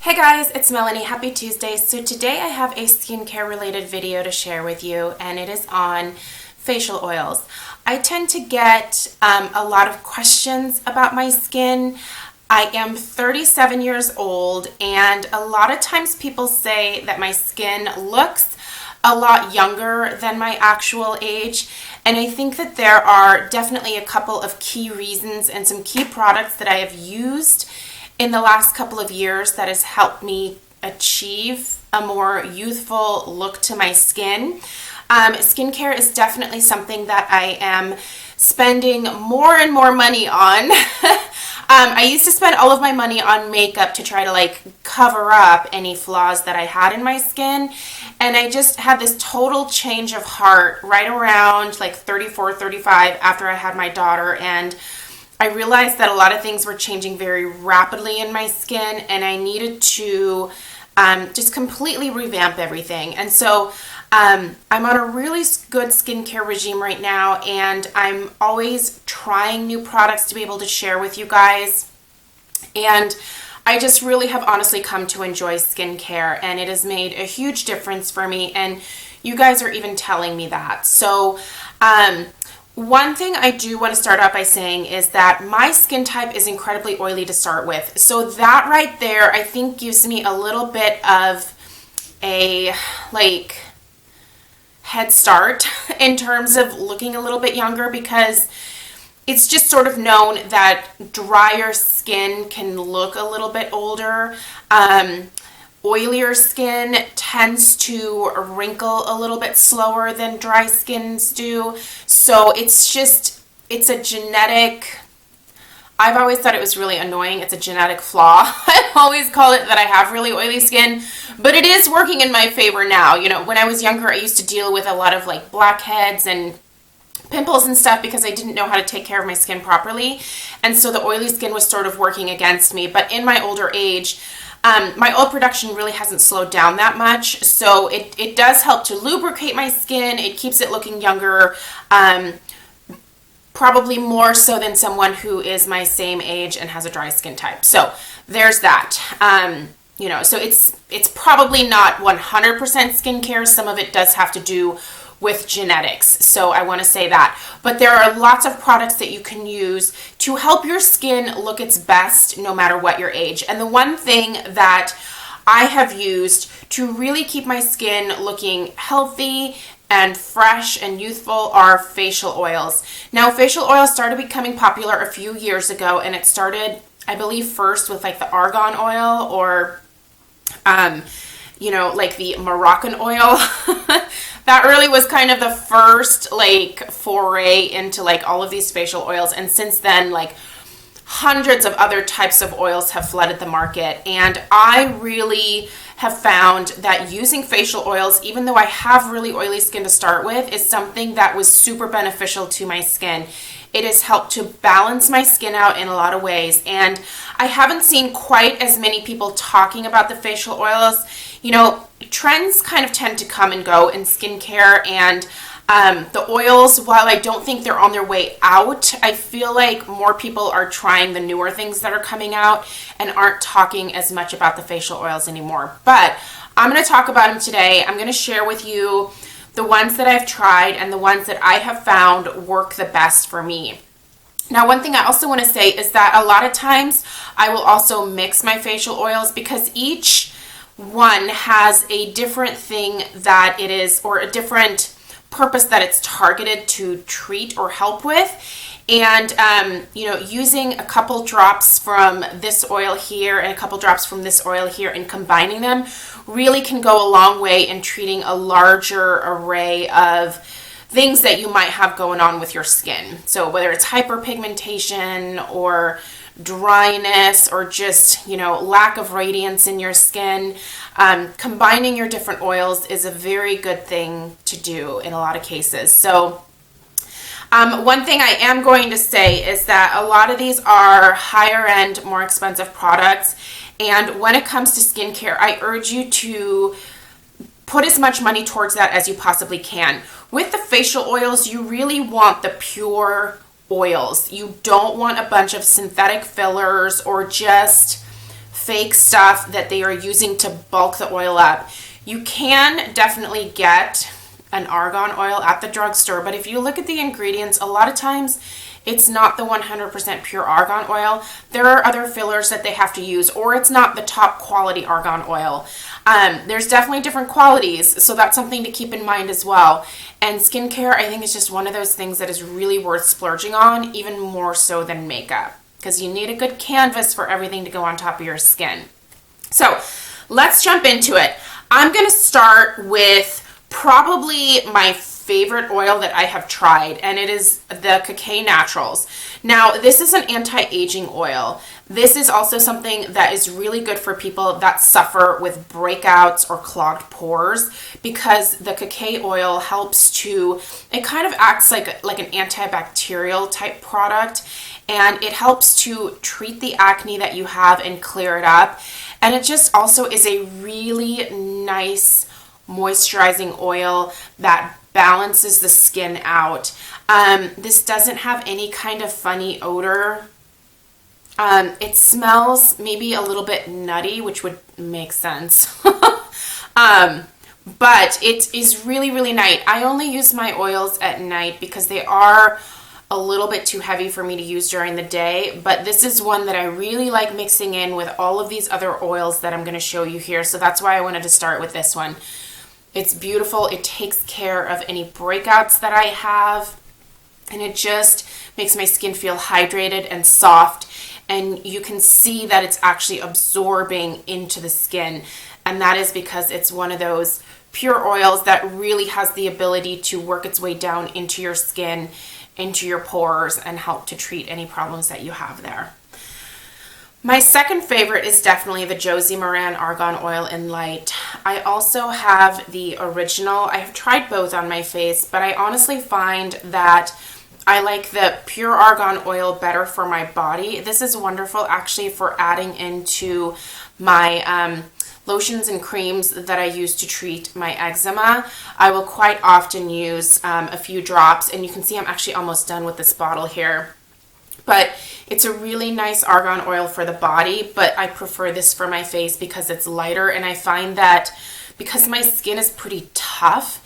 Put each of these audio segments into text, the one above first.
Hey guys, it's Melanie. Happy Tuesday. So today I have a skincare related video to share with you, and it is on facial oils. I tend to get a lot of questions about my skin. I am 37 years old, and a lot of times people say that my skin looks a lot younger than my actual age, and I think that there are definitely a couple of key reasons and some key products that I have used in the last couple of years that has helped me achieve a more youthful look to my skin. Skincare is definitely something that I am spending more and more money on. I used to spend all of my money on makeup to try to cover up any flaws that I had in my skin, and I just had this total change of heart right around 34, 35 after I had my daughter, and I realized that a lot of things were changing very rapidly in my skin, and I needed to just completely revamp everything. And so I'm on a really good skincare regime right now, and I'm always trying new products to be able to share with you guys. And I just really have honestly come to enjoy skincare, and it has made a huge difference for me, and you guys are even telling me that. So one thing I do want to start out by saying is that my skin type is incredibly oily to start with. So that right there, I think, gives me a little bit of a head start in terms of looking a little bit younger, because it's just sort of known that drier skin can look a little bit older. Oilier skin tends to wrinkle a little bit slower than dry skins do. So it's a genetic, I've always thought it was really annoying. It's a genetic flaw. I always call it that I have really oily skin, but it is working in my favor now. You know, when I was younger, I used to deal with a lot of blackheads and pimples and stuff because I didn't know how to take care of my skin properly. And so the oily skin was sort of working against me. But in my older age, my oil production really hasn't slowed down that much, so it does help to lubricate my skin. It keeps it looking younger, probably more so than someone who is my same age and has a dry skin type. So there's that. So it's probably not 100% skincare. Some of it does have to do with genetics, so I want to say that. But there are lots of products that you can use to help your skin look its best no matter what your age. And the one thing that I have used to really keep my skin looking healthy and fresh and youthful are facial oils. Now, facial oils started becoming popular a few years ago, and it started, I believe, first with the argan oil, or the Moroccan oil. That really was kind of the first foray into all of these facial oils, and since then hundreds of other types of oils have flooded the market. And I really have found that using facial oils, even though I have really oily skin to start with, is something that was super beneficial to my skin. It has helped to balance my skin out in a lot of ways, and I haven't seen quite as many people talking about the facial oils. You know, trends kind of tend to come and go in skincare, and the oils, while I don't think they're on their way out, I feel like more people are trying the newer things that are coming out and aren't talking as much about the facial oils anymore. But I'm going to talk about them today. I'm going to share with you the ones that I've tried and the ones that I have found work the best for me. Now, one thing I also want to say is that a lot of times I will also mix my facial oils, because each one has a different thing that it is, or a different purpose that it's targeted to treat or help with. And using a couple drops from this oil here and a couple drops from this oil here and combining them really can go a long way in treating a larger array of things that you might have going on with your skin. So whether it's hyperpigmentation or dryness or just lack of radiance in your skin, combining your different oils is a very good thing to do in a lot of cases. So one thing I am going to say is that a lot of these are higher end, more expensive products, and when it comes to skincare, I urge you to put as much money towards that as you possibly can. With the facial oils, you really want the pure oils. You don't want a bunch of synthetic fillers or just fake stuff that they are using to bulk the oil up. You can definitely get an argan oil at the drugstore, but if you look at the ingredients, a lot of times it's not the 100% pure argan oil. There are other fillers that they have to use, or it's not the top quality argan oil. There's definitely different qualities, so that's something to keep in mind as well. And skincare, I think, is just one of those things that is really worth splurging on, even more so than makeup, because you need a good canvas for everything to go on top of your skin. So let's jump into it. I'm going to start with probably my favorite oil that I have tried, and it is the Cay Naturals. Now, this is an anti-aging oil. This is also something that is really good for people that suffer with breakouts or clogged pores, because the Cay oil helps to, it kind of acts like an antibacterial type product, and it helps to treat the acne that you have and clear it up. And it just also is a really nice moisturizing oil that balances the skin out. This doesn't have any kind of funny odor. It smells maybe a little bit nutty, which would make sense. But it is really, really nice. I only use my oils at night because they are a little bit too heavy for me to use during the day, but this is one that I really like mixing in with all of these other oils that I'm going to show you here. So that's why I wanted to start with this one. It's beautiful. It takes care of any breakouts that I have, and it just makes my skin feel hydrated and soft, and you can see that it's actually absorbing into the skin, and that is because it's one of those pure oils that really has the ability to work its way down into your skin, into your pores, and help to treat any problems that you have there. My second favorite is definitely the Josie Maran Argan Oil in Light. I also have the original. I have tried both on my face, but I honestly find that I like the pure argan oil better for my body. This is wonderful actually for adding into my lotions and creams that I use to treat my eczema. I will quite often use a few drops, and you can see I'm actually almost done with this bottle here. But it's a really nice argan oil for the body, but I prefer this for my face because it's lighter, and I find that because my skin is pretty tough,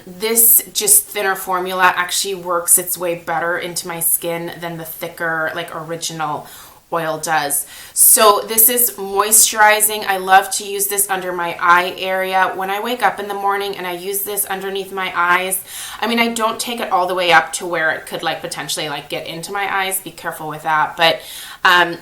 this just thinner formula actually works its way better into my skin than the thicker, like original oil does. So this is moisturizing. I love to use this under my eye area. When I wake up in the morning and I use this underneath my eyes, I mean, I don't take it all the way up to where it could like potentially like get into my eyes. Be careful with that. But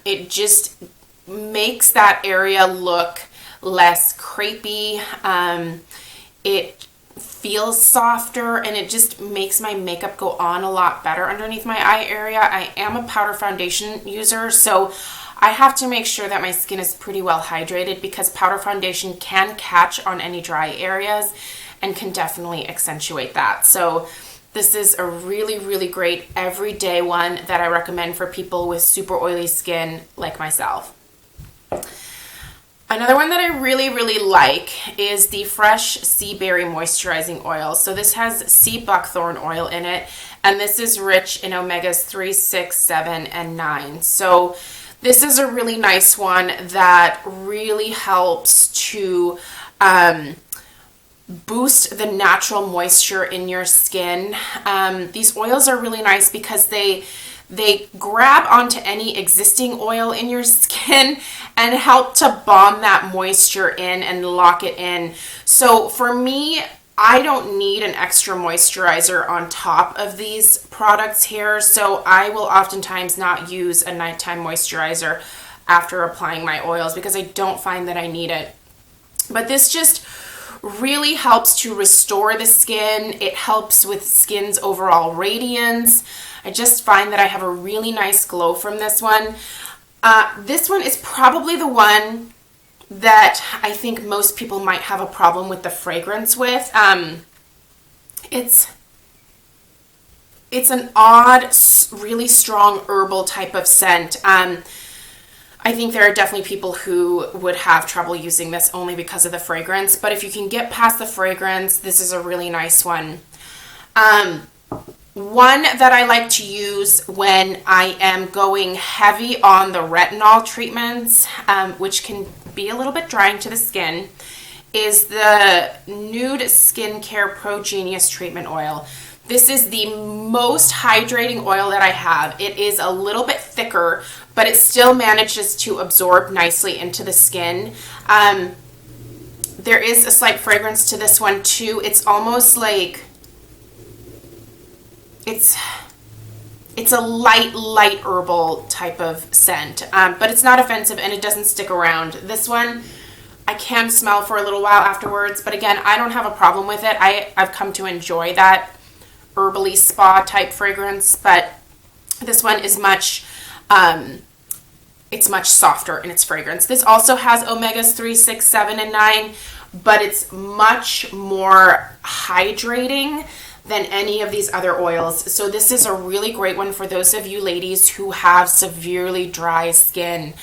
it just makes that area look less crepey. It feels softer, and it just makes my makeup go on a lot better underneath my eye area. I am a powder foundation user, so I have to make sure that my skin is pretty well hydrated, because powder foundation can catch on any dry areas and can definitely accentuate that. So this is a really, really great everyday one that I recommend for people with super oily skin like myself. Another one that I really, really like is the Fresh Seaberry Moisturizing Oil. So this has sea buckthorn oil in it, and this is rich in omegas 3, 6, 7, and 9. So this is a really nice one that really helps to boost the natural moisture in your skin. These oils are really nice because they grab onto any existing oil in your skin and help to bond that moisture in and lock it in. So for me, I don't need an extra moisturizer on top of these products here, so I will oftentimes not use a nighttime moisturizer after applying my oils because I don't find that I need it. But this just really helps to restore the skin. It helps with skin's overall radiance. I just find that I have a really nice glow from this one. This one is probably the one that I think most people might have a problem with the fragrance with. It's an odd, really strong herbal type of scent. I think there are definitely people who would have trouble using this only because of the fragrance, but if you can get past the fragrance, this is a really nice one. One that I like to use when I am going heavy on the retinol treatments, which can be a little bit drying to the skin, is the Nude Skincare Pro Genius Treatment Oil. This is the most hydrating oil that I have. It is a little bit thicker, but it still manages to absorb nicely into the skin. There is a slight fragrance to this one too. It's almost like it's a light herbal type of scent, but it's not offensive and it doesn't stick around. This one I can smell for a little while afterwards, but again, I don't have a problem with it. I've come to enjoy that herbally spa type fragrance, but this one is much it's much softer in its fragrance. This also has omegas 3, 6, 7, and 9, but it's much more hydrating than any of these other oils. So this is a really great one for those of you ladies who have severely dry skin.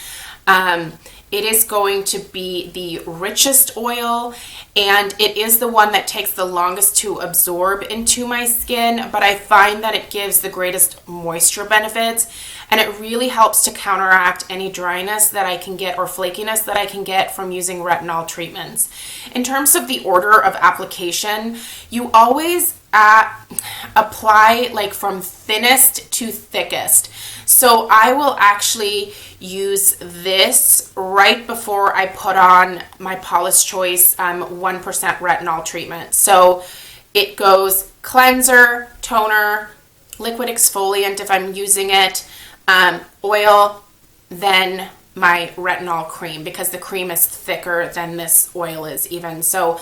It is going to be the richest oil, and it is the one that takes the longest to absorb into my skin, but I find that it gives the greatest moisture benefits, and it really helps to counteract any dryness that I can get or flakiness that I can get from using retinol treatments. In terms of the order of application, you always apply like from thinnest to thickest. So I will actually use this right before I put on my Paula's Choice 1% retinol treatment. So it goes cleanser, toner, liquid exfoliant if I'm using it, oil, then my retinol cream, because the cream is thicker than this oil is even. So,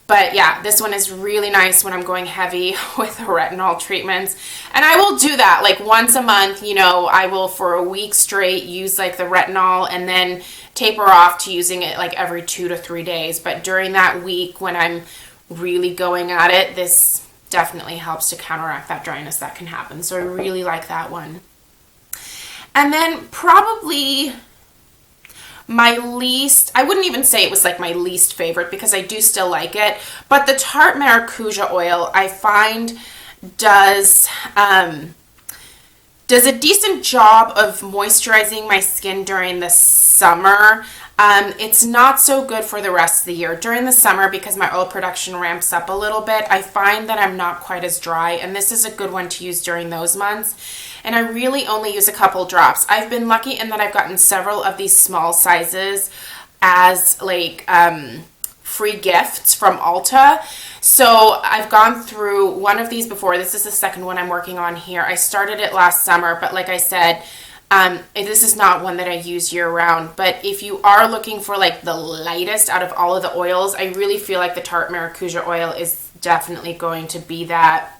but yeah, this one is really nice when I'm going heavy with the retinol treatments. And I will do that like once a month, you know, I will for a week straight use like the retinol and then taper off to using it like every 2 to 3 days. But during that week when I'm really going at it, this definitely helps to counteract that dryness that can happen. So I really like that one. And then probably my least, I wouldn't even say it was like my least favorite because I do still like it, but the Tarte maracuja oil I find does a decent job of moisturizing my skin during the summer. It's not so good for the rest of the year. During the summer, because my oil production ramps up a little bit, I find that I'm not quite as dry, and this is a good one to use during those months. And I really only use a couple drops. I've been lucky in that I've gotten several of these small sizes as like free gifts from Ulta. So I've gone through one of these before. This is the second one I'm working on here. I started it last summer, but like I said, this is not one that I use year round. But if you are looking for like the lightest out of all of the oils, I really feel like the Tarte maracuja oil is definitely going to be that.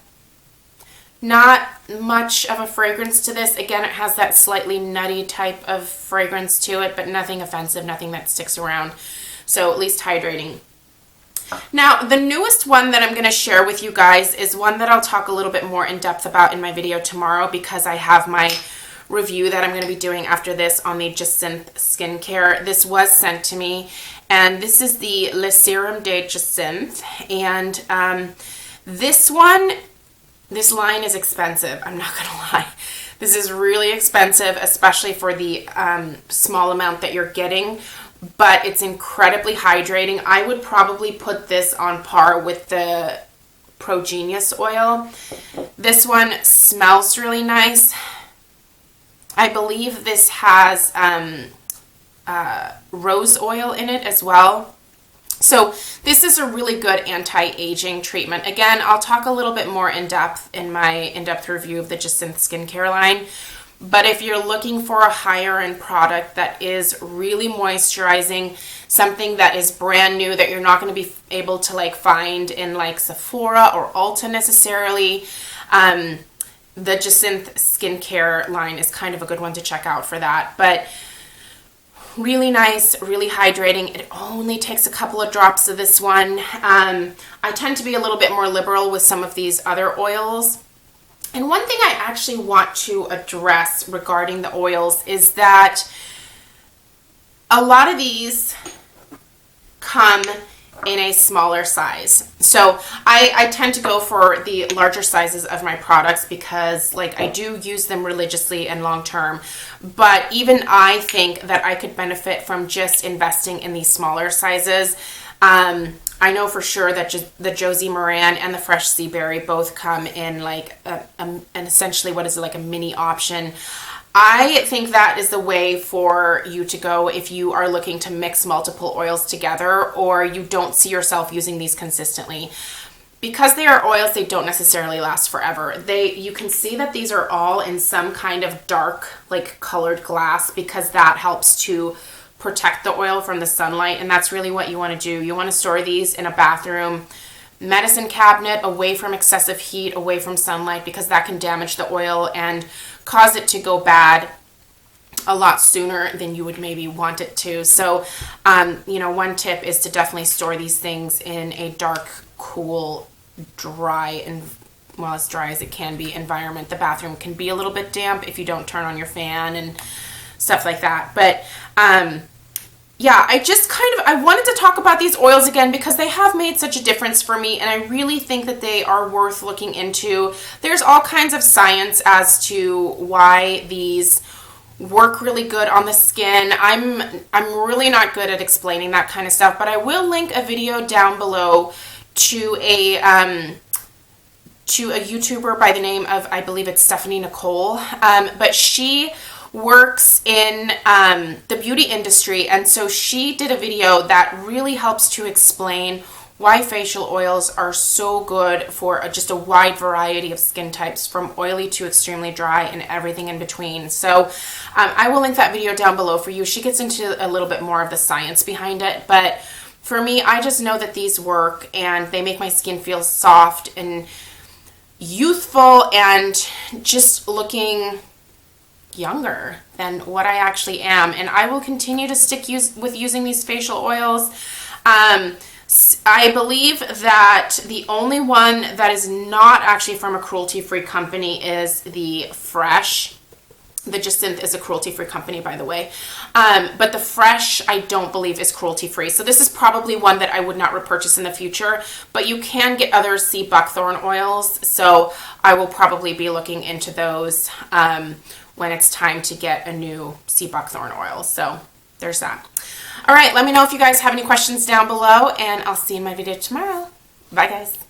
Not much of a fragrance to this. Again, it has that slightly nutty type of fragrance to it, but nothing offensive, nothing that sticks around. So at least hydrating. Now, the newest one that I'm going to share with you guys is one that I'll talk a little bit more in depth about in my video tomorrow, because I have my review that I'm going to be doing after this on the Jacinthe skincare. This was sent to me, and this is the Le Serum de Jacinthe, and this line is expensive. I'm not going to lie. This is really expensive, especially for the small amount that you're getting, but it's incredibly hydrating. I would probably put this on par with the Pro Genius oil. This one smells really nice. I believe this has rose oil in it as well. So this is a really good anti-aging treatment. Again, I'll talk a little bit more in depth in my in-depth review of the Jacinthe skincare line. But if you're looking for a higher end product that is really moisturizing, something that is brand new that you're not going to be able to like find in like Sephora or Ulta necessarily, the Jacinthe skincare line is kind of a good one to check out for that. But really nice, really hydrating. It only takes a couple of drops of this one. I tend to be a little bit more liberal with some of these other oils. And one thing I actually want to address regarding the oils is that a lot of these come in a smaller size. So I tend to go for the larger sizes of my products because like I do use them religiously and long term, but even I think that I could benefit from just investing in these smaller sizes. I know for sure that just the Josie Maran and the Fresh Seaberry both come in like an essentially what is it, like a mini option. I think that is the way for you to go if you are looking to mix multiple oils together or you don't see yourself using these consistently. Because they are oils, they don't necessarily last forever. You can see that these are all in some kind of dark, like colored glass because that helps to protect the oil from the sunlight, and that's really what you want to do. You want to store these in a bathroom medicine cabinet away from excessive heat, away from sunlight, because that can damage the oil and cause it to go bad a lot sooner than you would maybe want it to. So, you know, one tip is to definitely store these things in a dark, cool, dry, and well, as dry as it can be environment. The bathroom can be a little bit damp if you don't turn on your fan and stuff like that. But, yeah, I wanted to talk about these oils again because they have made such a difference for me, and I really think that they are worth looking into. There's all kinds of science as to why these work really good on the skin. I'm really not good at explaining that kind of stuff, but I will link a video down below to a YouTuber by the name of, I believe it's Stephanie Nicole, but she works in the beauty industry, and so she did a video that really helps to explain why facial oils are so good for just a wide variety of skin types, from oily to extremely dry and everything in between. So I will link that video down below for you. She gets into a little bit more of the science behind it, but for me, I just know that these work and they make my skin feel soft and youthful and just looking younger than what I actually am. And I will continue to stick with using these facial oils. I believe that the only one that is not actually from a cruelty-free company is the Fresh. The Jacinthe is a cruelty-free company, by the way. But the Fresh, I don't believe is cruelty-free. So this is probably one that I would not repurchase in the future. But you can get other sea buckthorn oils. So I will probably be looking into those when it's time to get a new sea buckthorn oil. So there's that. All right, let me know if you guys have any questions down below, and I'll see you in my video tomorrow. Bye, guys.